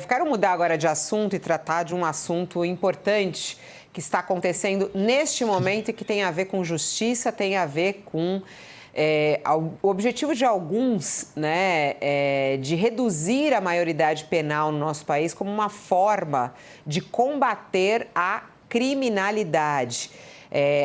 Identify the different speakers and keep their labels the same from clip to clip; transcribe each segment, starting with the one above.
Speaker 1: Quero mudar agora de assunto e tratar de um assunto importante que está acontecendo neste momento e que tem a ver com justiça, tem a ver com o objetivo de alguns, né, de reduzir a maioridade penal no nosso país como uma forma de combater a criminalidade.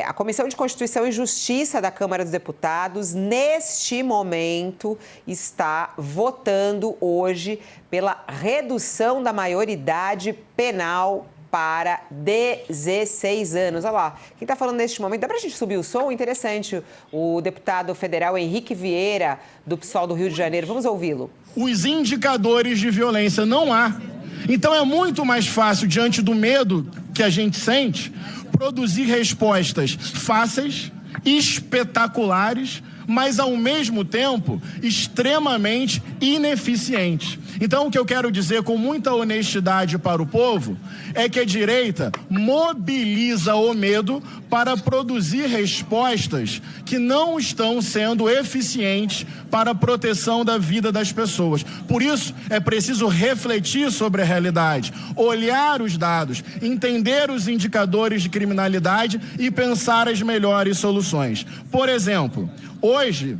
Speaker 1: A Comissão de Constituição e Justiça da Câmara dos Deputados, neste momento, está votando hoje pela redução da maioridade penal para 16 anos. Olha lá, quem está falando neste momento, dá para a gente subir o som? Interessante, o deputado federal Henrique Vieira, do PSOL do Rio de Janeiro. Vamos ouvi-lo.
Speaker 2: Os indicadores de violência não há. Então é muito mais fácil, diante do medo que a gente sente, produzir respostas fáceis, espetaculares, mas ao mesmo tempo extremamente ineficientes. Então o que eu quero dizer com muita honestidade para o povo é que a direita mobiliza o medo para produzir respostas que não estão sendo eficientes para a proteção da vida das pessoas. Por isso, é preciso refletir sobre a realidade, olhar os dados, entender os indicadores de criminalidade e pensar as melhores soluções. Por exemplo, hoje,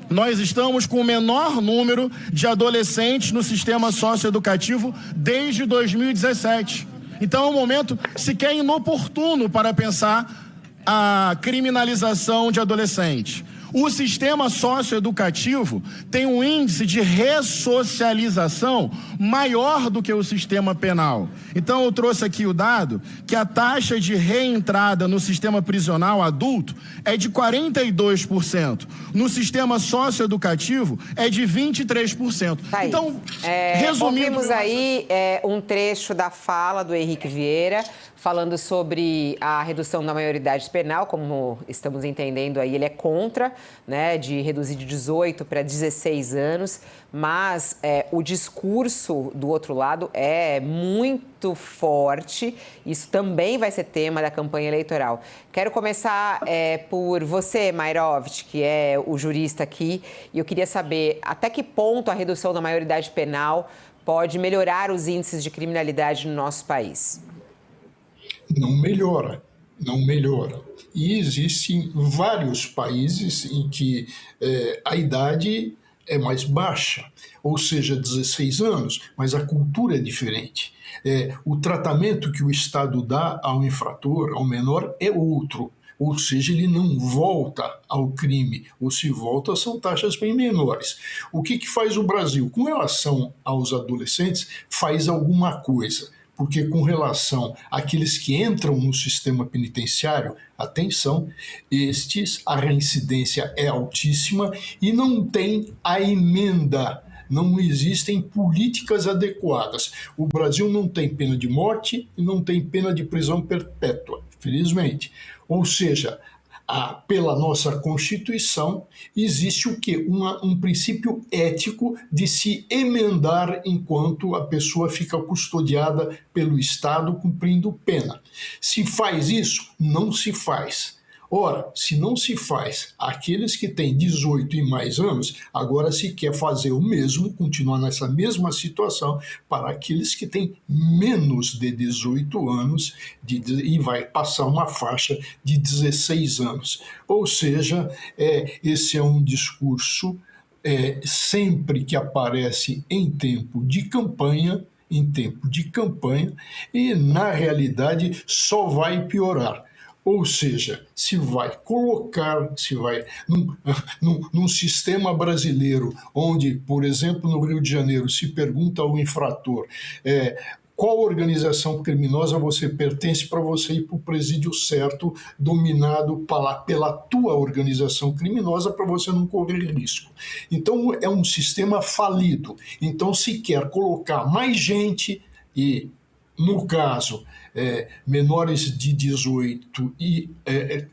Speaker 2: nós estamos com o menor número de adolescentes no sistema socioeducativo desde 2017. Então é um momento sequer inoportuno para pensar a criminalização de adolescentes. O sistema socioeducativo tem um índice de ressocialização maior do que o sistema penal. Então eu trouxe aqui o dado que a taxa de reentrada no sistema prisional adulto é de 42%. No sistema socioeducativo é de 23%.
Speaker 1: Tá.
Speaker 2: Então, resumindo...
Speaker 1: Ouvimos aí um trecho da fala do Henrique Vieira, falando sobre a redução da maioridade penal, como estamos entendendo aí, ele é contra, né, de reduzir de 18 para 16 anos, mas o discurso do outro lado é muito forte, isso também vai ser tema da campanha eleitoral. Quero começar por você, Mairovitch, que é o jurista aqui, e eu queria saber até que ponto a redução da maioridade penal pode melhorar os índices de criminalidade no nosso país.
Speaker 3: Não melhora, não melhora. E existem vários países em que a idade é mais baixa, ou seja, 16 anos, mas a cultura é diferente. O tratamento que o Estado dá ao infrator, ao menor, é outro. Ou seja, ele não volta ao crime, ou se volta são taxas bem menores. O que faz o Brasil? Com relação aos adolescentes, faz alguma coisa. Porque com relação àqueles que entram no sistema penitenciário, atenção, a reincidência é altíssima e não tem a emenda, não existem políticas adequadas. O Brasil não tem pena de morte e não tem pena de prisão perpétua, felizmente. Ou seja, pela nossa Constituição, existe o quê? Um princípio ético de se emendar enquanto a pessoa fica custodiada pelo Estado cumprindo pena. Se faz isso, não se faz. Ora, se não se faz, aqueles que têm 18 e mais anos, agora se quer fazer o mesmo, continuar nessa mesma situação, para aqueles que têm menos de 18 anos e vai passar uma faixa de 16 anos. Ou seja, esse é um discurso sempre que aparece em tempo de campanha, e na realidade só vai piorar. Ou seja, se vai num sistema brasileiro onde, por exemplo, no Rio de Janeiro, se pergunta ao infrator qual organização criminosa você pertence para você ir para o presídio certo, dominado pela tua organização criminosa, para você não correr risco. Então, é um sistema falido. Então, se quer colocar mais gente e, no caso, menores de 18 e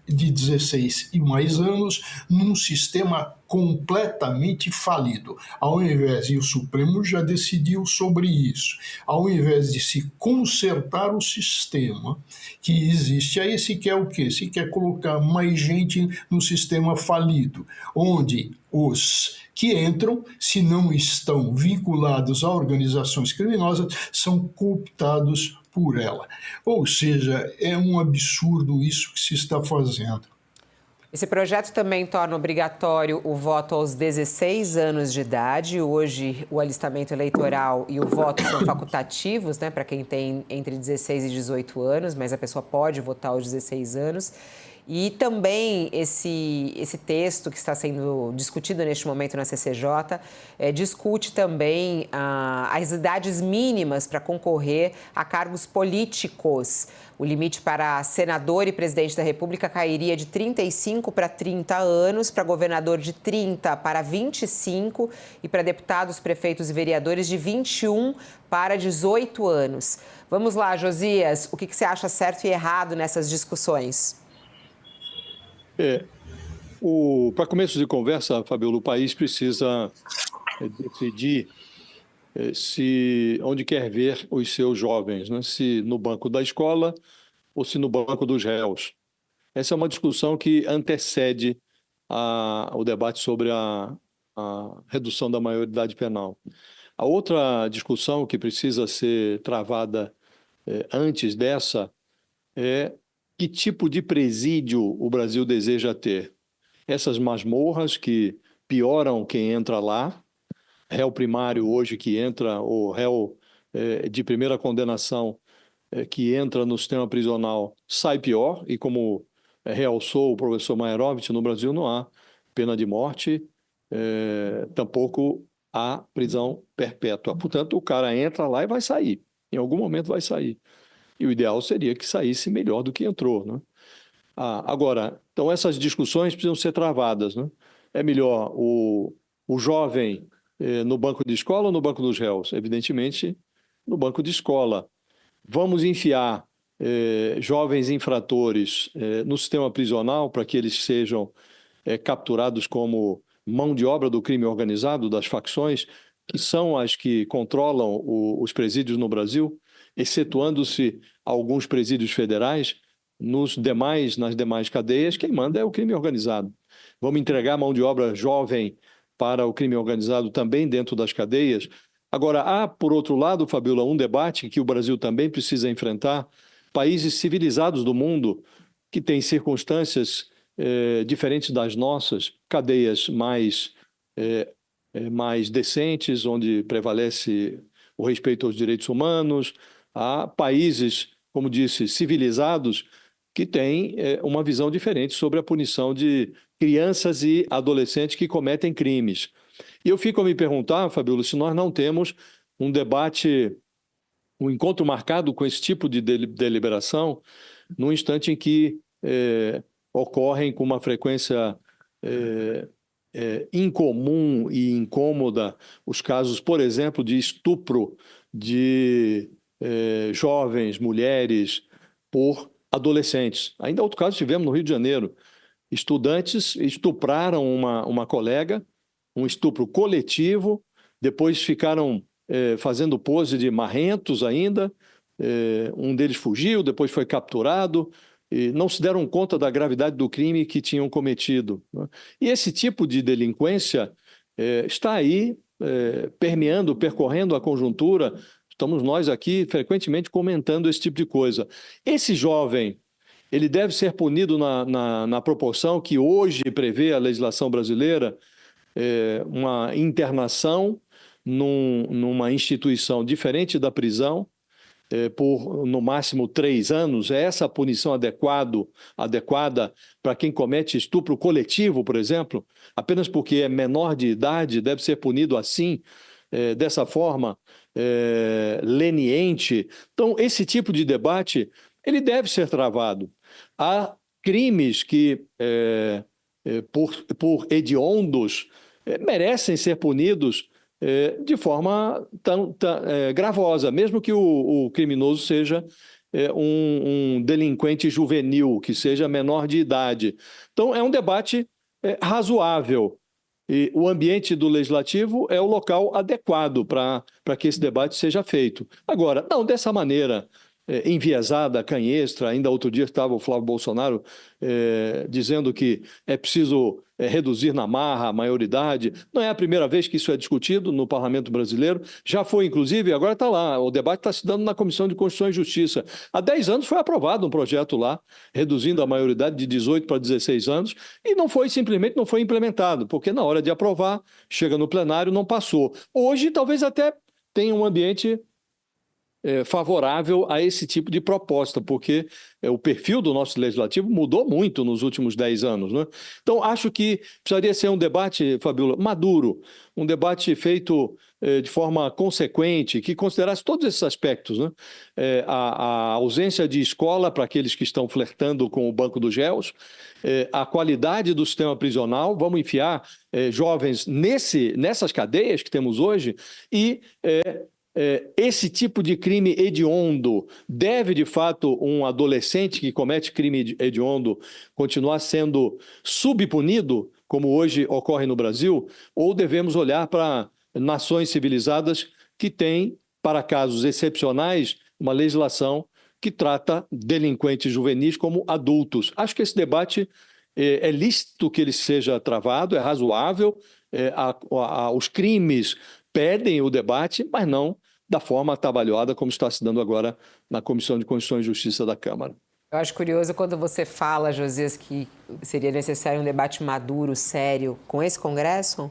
Speaker 3: de 16 e mais anos num sistema completamente falido. Ao invés, e o Supremo já decidiu sobre isso, ao invés de se consertar o sistema que existe, aí se quer o quê? Se quer colocar mais gente no sistema falido, onde os que entram, se não estão vinculados a organizações criminosas, são cooptados por ela. Ou seja, é um absurdo isso que se está fazendo.
Speaker 1: Esse projeto também torna obrigatório o voto aos 16 anos de idade. Hoje, o alistamento eleitoral e o voto são facultativos, né, para quem tem entre 16 e 18 anos, mas a pessoa pode votar aos 16 anos. E também esse texto que está sendo discutido neste momento na CCJ discute também as idades mínimas para concorrer a cargos políticos. O limite para senador e presidente da República cairia de 35 para 30 anos, para governador de 30 para 25 e para deputados, prefeitos e vereadores de 21 para 18 anos. Vamos lá, Josias, o que você acha certo e errado nessas discussões?
Speaker 4: Para começo de conversa, Fabiola, o país precisa decidir onde quer ver os seus jovens, né? Se no banco da escola ou se no banco dos réus. Essa é uma discussão que antecede o debate sobre a redução da maioridade penal. A outra discussão que precisa ser travada antes dessa é que tipo de presídio o Brasil deseja ter. Essas masmorras que pioram quem entra lá, réu primário hoje que entra, ou réu de primeira condenação que entra no sistema prisional, sai pior, e como realçou o professor Maierovitch, no Brasil não há pena de morte, tampouco há prisão perpétua. Portanto, o cara entra lá e vai sair, em algum momento vai sair. E o ideal seria que saísse melhor do que entrou, né? Agora, então essas discussões precisam ser travadas, né? É melhor o jovem no banco de escola ou no banco dos réus? Evidentemente, no banco de escola. Vamos enfiar jovens infratores no sistema prisional para que eles sejam capturados como mão de obra do crime organizado, das facções, que são as que controlam os presídios no Brasil, excetuando-se alguns presídios federais. Nas demais cadeias, quem manda é o crime organizado. Vamos entregar mão de obra jovem para o crime organizado também dentro das cadeias. Agora, há, por outro lado, Fabiola, um debate que o Brasil também precisa enfrentar. Países civilizados do mundo que têm circunstâncias diferentes das nossas, cadeias mais decentes, onde prevalece o respeito aos direitos humanos. Há países, como disse, civilizados, que têm uma visão diferente sobre a punição de crianças e adolescentes que cometem crimes. E eu fico a me perguntar, Fabiola, se nós não temos um debate, um encontro marcado com esse tipo de deliberação, num instante em que ocorrem com uma frequência incomum e incômoda os casos, por exemplo, de estupro de jovens, mulheres, por adolescentes. Ainda outro caso tivemos no Rio de Janeiro. Estudantes estupraram uma colega, um estupro coletivo, depois ficaram fazendo pose de marrentos ainda, um deles fugiu, depois foi capturado, e não se deram conta da gravidade do crime que tinham cometido, né? E esse tipo de delinquência está aí percorrendo a conjuntura. Estamos nós aqui frequentemente comentando esse tipo de coisa. Esse jovem, ele deve ser punido na proporção que hoje prevê a legislação brasileira, uma internação numa instituição diferente da prisão, por no máximo 3 anos. É essa a punição adequada para quem comete estupro coletivo, por exemplo? Apenas porque é menor de idade, deve ser punido assim, dessa forma, leniente. Então, esse tipo de debate, ele deve ser travado. Há crimes que, por hediondos, merecem ser punidos de forma tão gravosa, mesmo que o criminoso seja um delinquente juvenil, que seja menor de idade. Então, é um debate razoável. E o ambiente do Legislativo é o local adequado para que esse debate seja feito. Agora, não dessa maneira enviesada, canhestra. Ainda outro dia estava o Flávio Bolsonaro dizendo que é preciso reduzir na marra a maioridade. Não é a primeira vez que isso é discutido no Parlamento brasileiro. Já foi, inclusive, agora está lá. O debate está se dando na Comissão de Constituição e Justiça. Há 10 anos foi aprovado um projeto lá, reduzindo a maioridade de 18 para 16 anos, e simplesmente não foi implementado, porque na hora de aprovar, chega no plenário, não passou. Hoje, talvez até tenha um ambiente favorável a esse tipo de proposta, porque o perfil do nosso legislativo mudou muito nos últimos 10 anos, né? Então, acho que precisaria ser um debate, Fabiola, maduro, um debate feito de forma consequente, que considerasse todos esses aspectos, né? A ausência de escola para aqueles que estão flertando com o banco dos réus, a qualidade do sistema prisional, vamos enfiar jovens nessas cadeias que temos hoje e esse tipo de crime hediondo deve, de fato, um adolescente que comete crime hediondo continuar sendo subpunido, como hoje ocorre no Brasil, ou devemos olhar para nações civilizadas que têm, para casos excepcionais, uma legislação que trata delinquentes juvenis como adultos? Acho que esse debate é lícito que ele seja travado, é razoável, os crimes pedem o debate, mas não da forma atabalhoada como está se dando agora na Comissão de Constituição e Justiça da Câmara.
Speaker 1: Eu acho curioso quando você fala, Josias, que seria necessário um debate maduro, sério, com esse Congresso?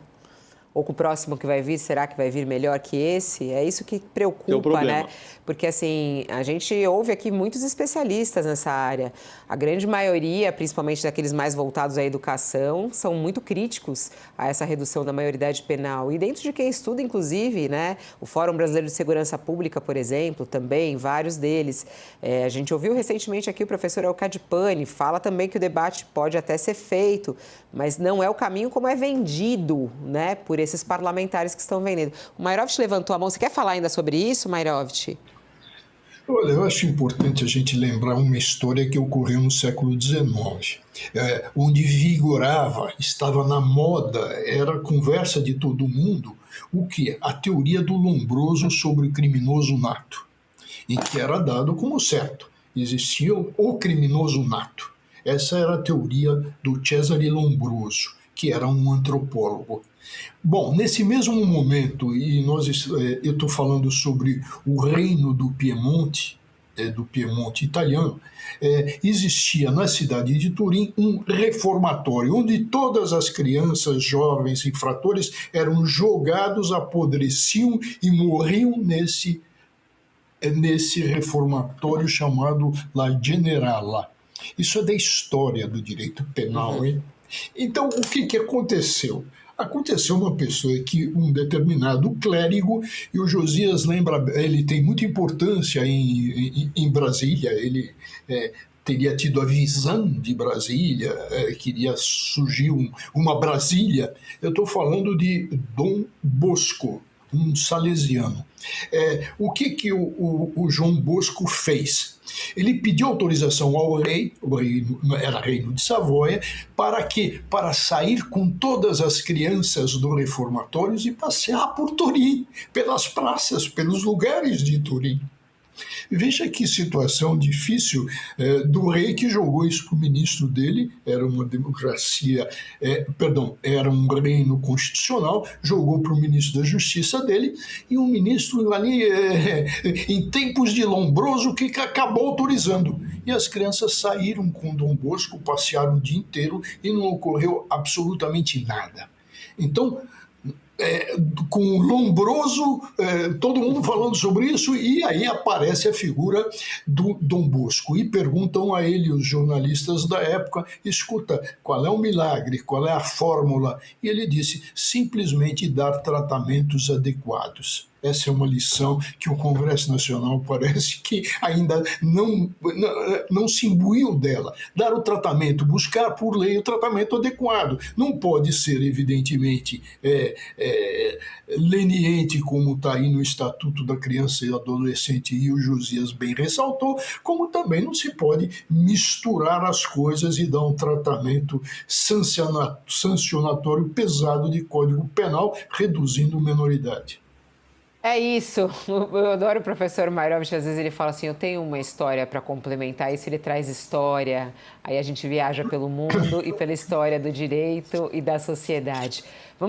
Speaker 1: Ou com o próximo que vai vir, será que vai vir melhor que esse? É isso que preocupa, né? Porque, assim, a gente ouve aqui muitos especialistas nessa área. A grande maioria, principalmente daqueles mais voltados à educação, são muito críticos a essa redução da maioridade penal. E dentro de quem estuda, inclusive, né? O Fórum Brasileiro de Segurança Pública, por exemplo, também, vários deles. A gente ouviu recentemente aqui o professor Elcadi Pani, fala também que o debate pode até ser feito, mas não é o caminho como é vendido, né? Por esses parlamentares que estão vendendo. O Mairovich levantou a mão. Você quer falar ainda sobre isso, Mairovich?
Speaker 3: Olha, eu acho importante a gente lembrar uma história que ocorreu no século XIX, onde vigorava, estava na moda, era conversa de todo mundo, o que? A teoria do Lombroso sobre o criminoso nato, em que era dado como certo. Existia o criminoso nato. Essa era a teoria do Cesare Lombroso, que era um antropólogo. Bom, nesse mesmo momento, e eu estou falando sobre o reino do Piemonte italiano, existia na cidade de Turim um reformatório, onde todas as crianças, jovens, infratores eram jogados, apodreciam e morriam nesse reformatório chamado La Generala. Isso é da história do direito penal, hein? Então, o que aconteceu? Aconteceu uma pessoa que um determinado clérigo, e o Josias lembra, ele tem muita importância em Brasília, ele teria tido a visão de Brasília, queria surgir uma Brasília. Eu estou falando de Dom Bosco, um salesiano. O que o João Bosco fez? Ele pediu autorização ao rei, o rei era reino de Savoia, para sair com todas as crianças do reformatório e passear por Turim, pelas praças, pelos lugares de Turim. Veja que situação difícil do rei, que jogou isso para o ministro dele, era uma democracia, era um reino constitucional, jogou para o ministro da Justiça dele, e um ministro ali, em tempos de Lombroso, que acabou autorizando. E as crianças saíram com Dom Bosco, passearam o dia inteiro e não ocorreu absolutamente nada. Então, com Lombroso, todo mundo falando sobre isso, e aí aparece a figura do Dom Bosco, e perguntam a ele, os jornalistas da época, escuta, qual é o milagre, qual é a fórmula? E ele disse, simplesmente dar tratamentos adequados. Essa é uma lição que o Congresso Nacional parece que ainda não se imbuiu dela. Dar o tratamento, buscar por lei o tratamento adequado. Não pode ser, evidentemente, leniente, como está aí no Estatuto da Criança e Adolescente, e o Josias bem ressaltou, como também não se pode misturar as coisas e dar um tratamento sancionatório pesado de Código Penal, reduzindo menoridade.
Speaker 1: É isso. Eu adoro o professor Mairovich, às vezes ele fala assim, eu tenho uma história para complementar isso, ele traz história, aí a gente viaja pelo mundo e pela história do direito e da sociedade.